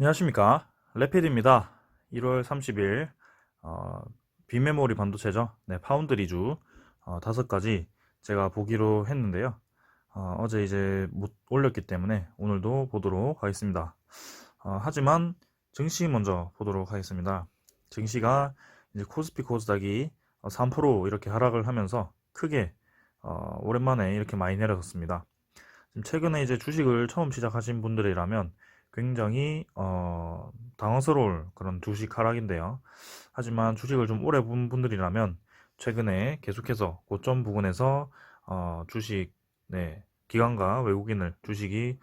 안녕하십니까, 레피드입니다. 1월 30일 빈메모리 반도체죠. 네, 파운드리주 5가지 제가 보기로 했는데요. 어제 이제 못 올렸기 때문에 오늘도 보도록 하겠습니다. 하지만 증시 먼저 보도록 하겠습니다. 증시가 이제 코스피 코스닥이 3% 이렇게 하락을 하면서 크게 오랜만에 이렇게 많이 내려섰습니다. 지금 최근에 이제 주식을 처음 시작하신 분들이라면 굉장히 당황스러울 그런 주식 하락인데요. 하지만 주식을 좀 오래 본 분들이라면 최근에 계속해서 고점 부근에서 주식, 네, 기관과 외국인을 주식이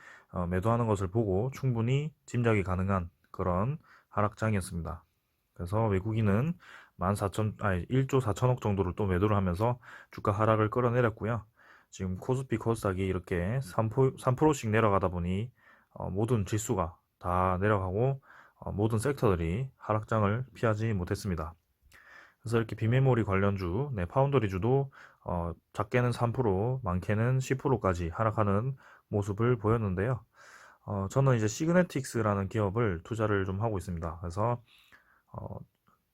매도하는 것을 보고 충분히 짐작이 가능한 그런 하락장이었습니다. 그래서 외국인은 1조 4천억 정도를 또 매도를 하면서 주가 하락을 끌어내렸고요. 지금 코스피 코스닥이 이렇게 3%씩 내려가다 보니 모든 지수가 다 내려가고 모든 섹터들이 하락장을 피하지 못했습니다. 그래서 이렇게 비메모리 관련주, 네, 파운드리주도 작게는 3%, 많게는 10%까지 하락하는 모습을 보였는데요. 저는 이제 시그네틱스라는 기업을 투자를 좀 하고 있습니다. 그래서 어,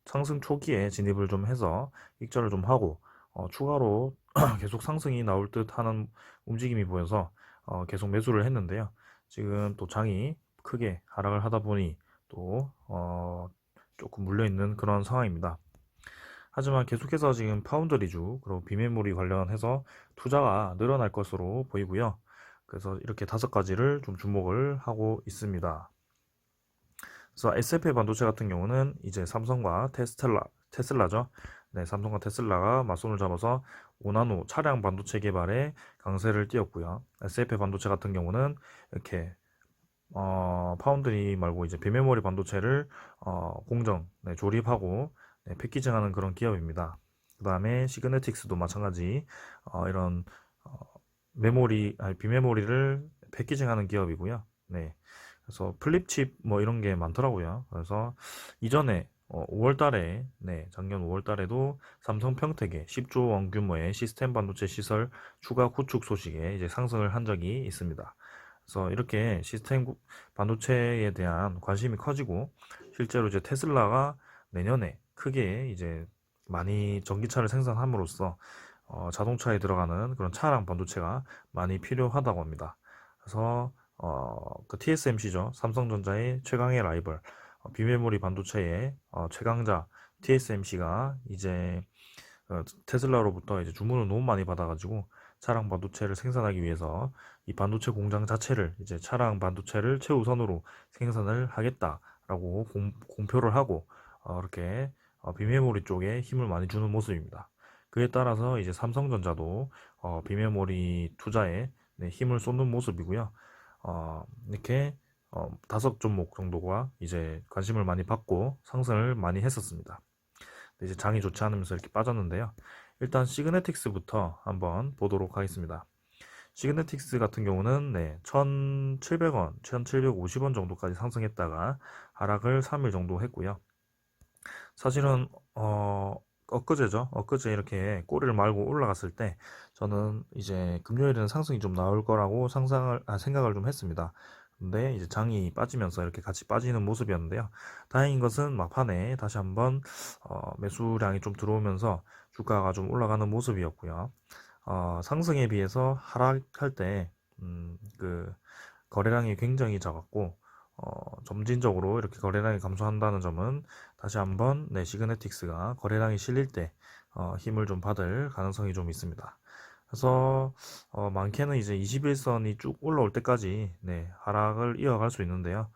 상승 초기에 진입을 좀 해서 익절을 좀 하고 추가로 계속 상승이 나올 듯 하는 움직임이 보여서 계속 매수를 했는데요. 지금 또 장이 크게 하락을 하다 보니 또 조금 물려있는 그런 상황입니다. 하지만 계속해서 지금 파운드리주 그리고 비메모리 관련해서 투자가 늘어날 것으로 보이고요. 그래서 이렇게 5가지를 좀 주목을 하고 있습니다. 그래서 SF 반도체 같은 경우는 이제 삼성과 테슬라죠. 네, 삼성과 테슬라가 맞손을 잡아서 5나노 차량 반도체 개발에 강세를 띄었고요. SF 반도체 같은 경우는 이렇게 파운드리 말고 이제 비메모리 반도체를 공정, 네, 조립하고 네, 패키징하는 그런 기업입니다. 그 다음에 시그네틱스도 마찬가지 이런 어, 비메모리를 패키징하는 기업이고요. 네, 그래서 플립칩 뭐 이런 게 많더라고요. 그래서 이전에 5월 달에, 네, 작년 5월 달에도 삼성 평택에 10조 원 규모의 시스템 반도체 시설 추가 구축 소식에 이제 상승을 한 적이 있습니다. 그래서 이렇게 시스템 반도체에 대한 관심이 커지고 실제로 이제 테슬라가 내년에 크게 이제 많이 전기차를 생산함으로써 자동차에 들어가는 그런 차량 반도체가 많이 필요하다고 합니다. 그래서 그 TSMC죠. 삼성전자의 최강의 라이벌 비메모리 반도체의 최강자 TSMC가 이제 테슬라로부터 이제 주문을 너무 많이 받아가지고 차량 반도체를 생산하기 위해서 이 반도체 공장 자체를 이제 차량 반도체를 최우선으로 생산을 하겠다라고 공표를 하고 이렇게 비메모리 쪽에 힘을 많이 주는 모습입니다. 그에 따라서 이제 삼성전자도 비메모리 투자에 네, 힘을 쏟는 모습이고요. 이렇게 5종목 정도가 이제 관심을 많이 받고 상승을 많이 했었습니다. 이제 장이 좋지 않으면서 이렇게 빠졌는데요. 일단 시그네틱스부터 한번 보도록 하겠습니다. 시그네틱스 같은 경우는 네, 1,700원, 1,750원 정도까지 상승했다가 하락을 3일 정도 했고요. 사실은 엊그제죠. 엊그제 이렇게 꼬리를 말고 올라갔을 때 저는 이제 금요일에는 상승이 좀 나올 거라고 생각을 좀 했습니다. 근데 이제 장이 빠지면서 이렇게 같이 빠지는 모습이었는데요. 다행인 것은 막판에 다시 한번 매수량이 좀 들어오면서 주가가 좀 올라가는 모습이었고요. 상승에 비해서 하락할 때 그 거래량이 굉장히 작았고 점진적으로 이렇게 거래량이 감소한다는 점은 다시 한번 네, 시그네틱스가 거래량이 실릴 때 힘을 좀 받을 가능성이 좀 있습니다. 그래서 많게는 이제 21선이 쭉 올라올 때까지 네, 하락을 이어갈 수 있는데요.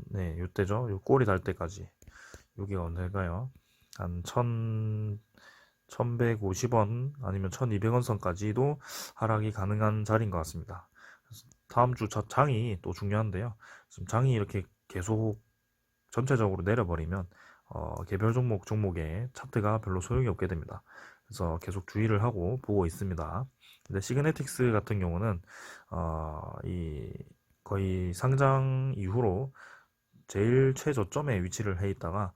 네, 요때죠. 요 꼬리 달 때까지. 여기가 언제일까요? 한 1150원 아니면 1200원 선까지도 하락이 가능한 자리인 것 같습니다. 다음 주 장이 또 중요한데요. 지금 장이 이렇게 계속 전체적으로 내려버리면 개별 종목에 차트가 별로 소용이 없게 됩니다. 그래서 계속 주의를 하고 보고 있습니다. 근데 시그네틱스 같은 경우는 이 거의 상장 이후로 제일 최저점에 위치를 해 있다가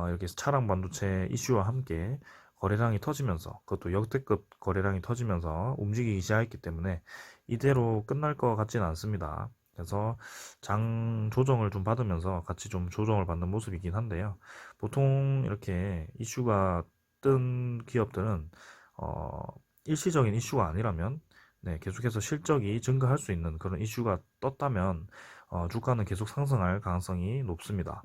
이렇게 차량 반도체 이슈와 함께 거래량이 터지면서 그것도 역대급 거래량이 터지면서 움직이기 시작했기 때문에 이대로 끝날 것 같지는 않습니다. 그래서 장 조정을 좀 받으면서 같이 좀 조정을 받는 모습이긴 한데요. 보통 이렇게 이슈가 뜬 기업들은 어, 일시적인 이슈가 아니라면 네, 계속해서 실적이 증가할 수 있는 그런 이슈가 떴다면 주가는 계속 상승할 가능성이 높습니다.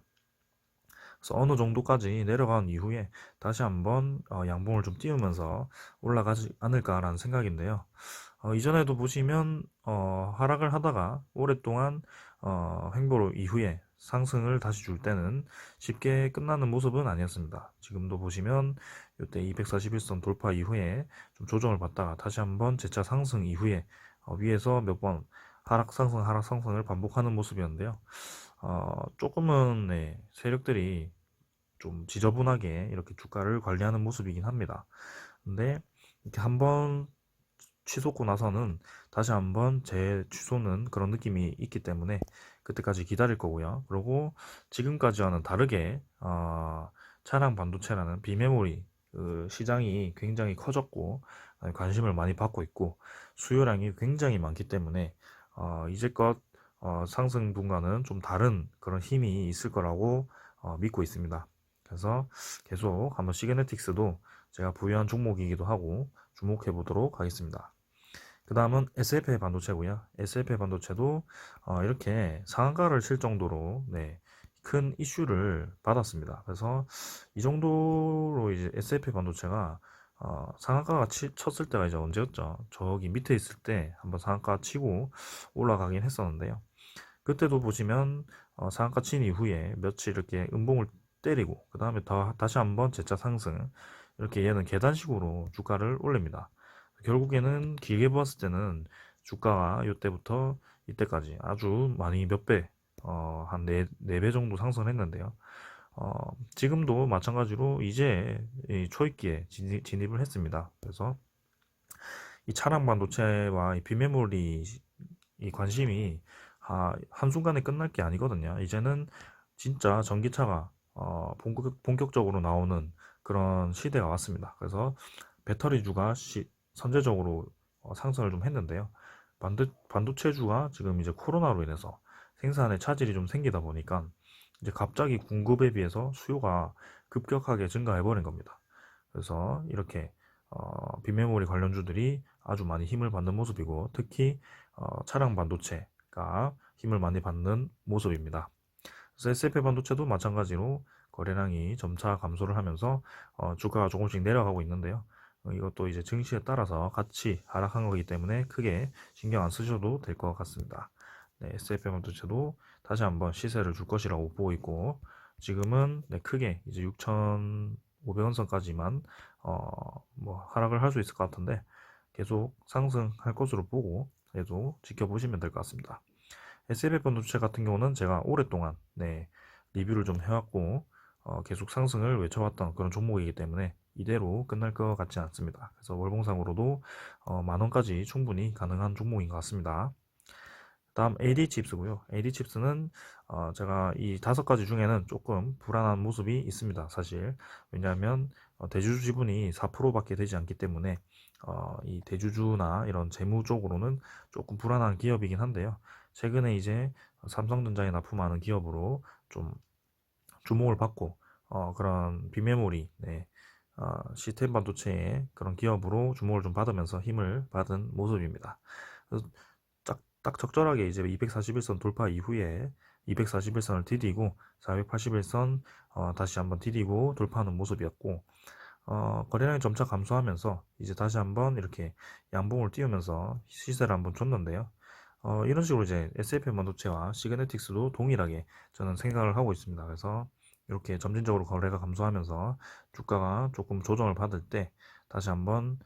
그래서 어느 정도까지 내려간 이후에 다시 한번 양봉을 좀 띄우면서 올라가지 않을까라는 생각인데요. 이전에도 보시면 하락을 하다가 오랫동안 횡보로 이후에 상승을 다시 줄 때는 쉽게 끝나는 모습은 아니었습니다. 지금도 보시면 이때 241선 돌파 이후에 좀 조정을 받다가 다시 한번 재차 상승 이후에 위에서 몇 번 하락 상승 하락 상승을 반복하는 모습이었는데요. 조금은 네, 세력들이 좀 지저분하게 이렇게 주가를 관리하는 모습이긴 합니다. 근데 이렇게 한번 취소고 나서는 다시 한번 재취소는 그런 느낌이 있기 때문에 그때까지 기다릴 거고요. 그리고 지금까지와는 다르게 차량 반도체라는 비메모리 그 시장이 굉장히 커졌고 관심을 많이 받고 있고 수요량이 굉장히 많기 때문에 이제껏 상승분과는 좀 다른 그런 힘이 있을 거라고 믿고 있습니다. 그래서 계속 한번 시게네틱스도 제가 보유한 종목이기도 하고 주목해 보도록 하겠습니다. 그 다음은 SFA 반도체고요. SFA 반도체도 이렇게 상한가를 칠 정도로 네, 큰 이슈를 받았습니다. 그래서 이 정도로 이제 SFA 반도체가 상한가가 쳤을 때가 이제 언제였죠? 저기 밑에 있을 때 한번 상한가 치고 올라가긴 했었는데요. 그때도 보시면 상한가 친 이후에 며칠 이렇게 음봉을 때리고 그 다음에 다시 한번 재차 상승 이렇게 얘는 계단식으로 주가를 올립니다. 결국에는 길게 보았을 때는 주가가 이때부터 이때까지 아주 많이 몇 배, 한 4배 정도 상승을 했는데요. 지금도 마찬가지로 이제 이 초입기에 진입을 했습니다. 그래서 이 차량 반도체와 이 비메모리 이 관심이 한순간에 끝날 게 아니거든요. 이제는 진짜 전기차가 본격적으로 나오는 그런 시대가 왔습니다. 그래서 배터리주가 선제적으로 상승을 좀 했는데요. 반도체주가 지금 이제 코로나로 인해서 생산에 차질이 좀 생기다 보니까 이제 갑자기 공급에 비해서 수요가 급격하게 증가해버린 겁니다. 그래서 이렇게 빈메모리 관련주들이 아주 많이 힘을 받는 모습이고 특히 차량 반도체가 힘을 많이 받는 모습입니다. 그래서 SFA 반도체도 마찬가지로 거래량이 점차 감소를 하면서 주가가 조금씩 내려가고 있는데요. 이것도 이제 증시에 따라서 같이 하락한 거기 때문에 크게 신경 안 쓰셔도 될 것 같습니다. 네, SFA 반도체도 다시 한번 시세를 줄 것이라고 보고 있고 지금은 네, 크게 이제 6,500원 선까지만 뭐 하락을 할 수 있을 것 같은데 계속 상승할 것으로 보고 계속 지켜보시면 될 것 같습니다. SLB 반도체 같은 경우는 제가 오랫동안 네, 리뷰를 좀 해왔고 계속 상승을 외쳐왔던 그런 종목이기 때문에 이대로 끝날 것 같지 않습니다. 그래서 월봉상으로도 만원까지 충분히 가능한 종목인 것 같습니다. 다음 AD칩스고요. AD칩스는 제가 이 5가지 중에는 조금 불안한 모습이 있습니다. 사실 왜냐하면 대주주 지분이 4%밖에 되지 않기 때문에 이 대주주나 이런 재무 쪽으로는 조금 불안한 기업이긴 한데요. 최근에 이제 삼성전자에 납품하는 기업으로 좀 주목을 받고 그런 비메모리 네, 시스템 반도체의 그런 기업으로 주목을 좀 받으면서 힘을 받은 모습입니다. 그래서 딱 적절하게 이제 241선 돌파 이후에 241선을 디디고 481선 다시 한번 디디고 돌파하는 모습이었고 거래량이 점차 감소하면서 이제 다시 한번 이렇게 양봉을 띄우면서 시세를 한번 줬는데요. 이런 식으로 이제 SFM 반도체와 시그네틱스도 동일하게 저는 생각을 하고 있습니다. 그래서 이렇게 점진적으로 거래가 감소하면서 주가가 조금 조정을 받을 때 다시 한번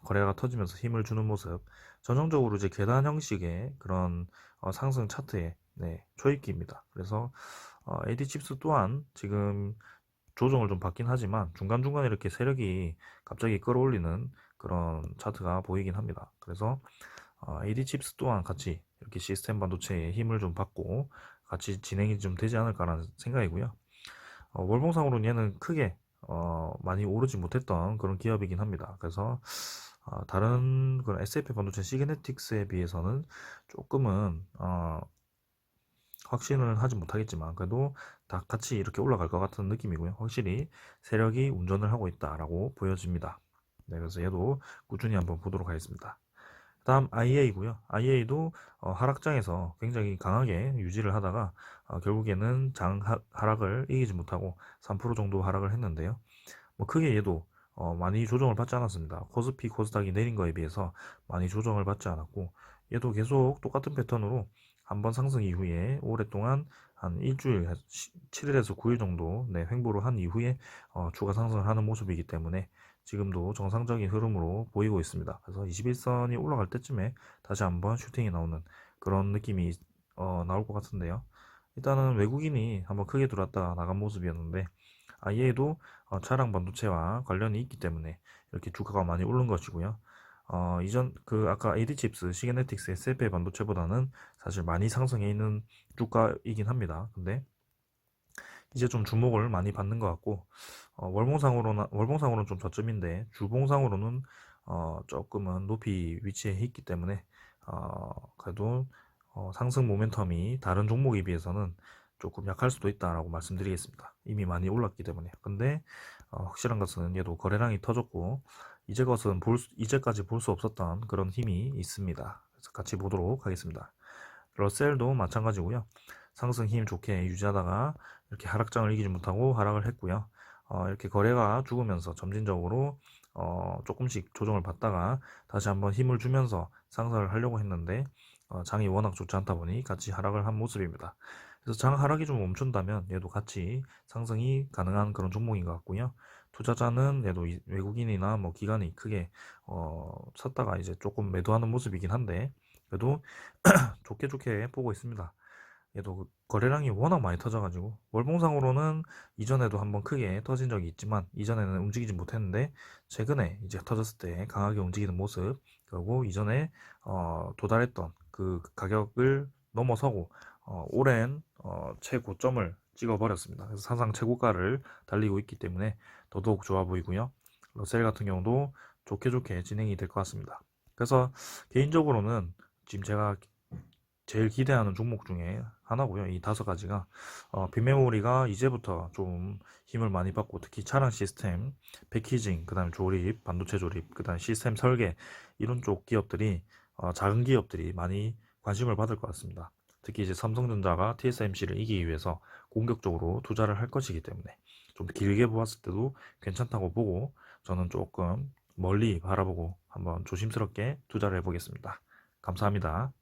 거래가 터지면서 힘을 주는 모습. 전형적으로 이제 계단 형식의 그런 상승 차트의 네, 초입기입니다. 그래서 AD칩스 또한 지금 조정을 좀 받긴 하지만 중간중간에 이렇게 세력이 갑자기 끌어올리는 그런 차트가 보이긴 합니다. 그래서 AD칩스 또한 같이 이렇게 시스템 반도체에 힘을 좀 받고 같이 진행이 좀 되지 않을까라는 생각이고요. 월봉상으로는 얘는 크게 많이 오르지 못했던 그런 기업이긴 합니다. 그래서 다른 그런 SF 반도체 시그네틱스에 비해서는 조금은 확신을 하지 못하겠지만 그래도 다 같이 이렇게 올라갈 것 같은 느낌이고요. 확실히 세력이 운전을 하고 있다라고 보여집니다. 네, 그래서 얘도 꾸준히 한번 보도록 하겠습니다. 다음 IA고요. IA도 하락장에서 굉장히 강하게 유지를 하다가 결국에는 장 하락을 이기지 못하고 3% 정도 하락을 했는데요. 뭐 크게 얘도 많이 조정을 받지 않았습니다. 코스피 코스닥이 내린 거에 비해서 많이 조정을 받지 않았고 얘도 계속 똑같은 패턴으로 한번 상승 이후에 오랫동안 한 일주일 7일에서 9일 정도 네, 횡보를 한 이후에 추가 상승을 하는 모습이기 때문에 지금도 정상적인 흐름으로 보이고 있습니다. 그래서 21선이 올라갈 때쯤에 다시 한번 슈팅이 나오는 그런 느낌이 나올 것 같은데요. 일단은 외국인이 한번 크게 들어왔다 나간 모습이었는데 얘도 차량 반도체와 관련이 있기 때문에 이렇게 주가가 많이 오른 것이고요. 이전 그 아까 AD칩스, 시게네틱스, SFA 반도체보다는 사실 많이 상승해 있는 주가이긴 합니다. 근데 이제 좀 주목을 많이 받는 것 같고 월봉상으로는 좀 저점인데 주봉상으로는 조금은 높이 위치해 있기 때문에 그래도 상승 모멘텀이 다른 종목에 비해서는 조금 약할 수도 있다라고 말씀드리겠습니다. 이미 많이 올랐기 때문에. 근데 확실한 것은 얘도 거래량이 터졌고 이제까지 볼 수 없었던 그런 힘이 있습니다. 그래서 같이 보도록 하겠습니다. 러셀도 마찬가지고요. 상승 힘 좋게 유지하다가 이렇게 하락장을 이기지 못하고 하락을 했고요. 이렇게 거래가 죽으면서 점진적으로 조금씩 조정을 받다가 다시 한번 힘을 주면서 상승을 하려고 했는데 장이 워낙 좋지 않다 보니 같이 하락을 한 모습입니다. 그래서 장 하락이 좀 멈춘다면 얘도 같이 상승이 가능한 그런 종목인 것 같고요. 투자자는 얘도 외국인이나 뭐 기관이 크게 샀다가 이제 조금 매도하는 모습이긴 한데 그래도 좋게 좋게 보고 있습니다. 얘도 거래량이 워낙 많이 터져가지고 월봉상으로는 이전에도 한번 크게 터진 적이 있지만 이전에는 움직이지 못했는데 최근에 이제 터졌을 때 강하게 움직이는 모습 그리고 이전에 도달했던 그 가격을 넘어서고 오랜 최고점을 찍어버렸습니다. 그래서 사상 최고가를 달리고 있기 때문에 더더욱 좋아 보이고요. 러셀 같은 경우도 좋게 좋게 진행이 될 것 같습니다. 그래서 개인적으로는 지금 제가 제일 기대하는 종목 중에 하나고요. 이 5가지가 빅메모리가 이제부터 좀 힘을 많이 받고 특히 차량 시스템, 패키징, 그 다음에 조립, 반도체 조립, 그 다음에 시스템 설계 이런 쪽 기업들이 작은 기업들이 많이 관심을 받을 것 같습니다. 특히 이제 삼성전자가 TSMC를 이기기 위해서 공격적으로 투자를 할 것이기 때문에 좀 길게 보았을 때도 괜찮다고 보고 저는 조금 멀리 바라보고 한번 조심스럽게 투자를 해보겠습니다. 감사합니다.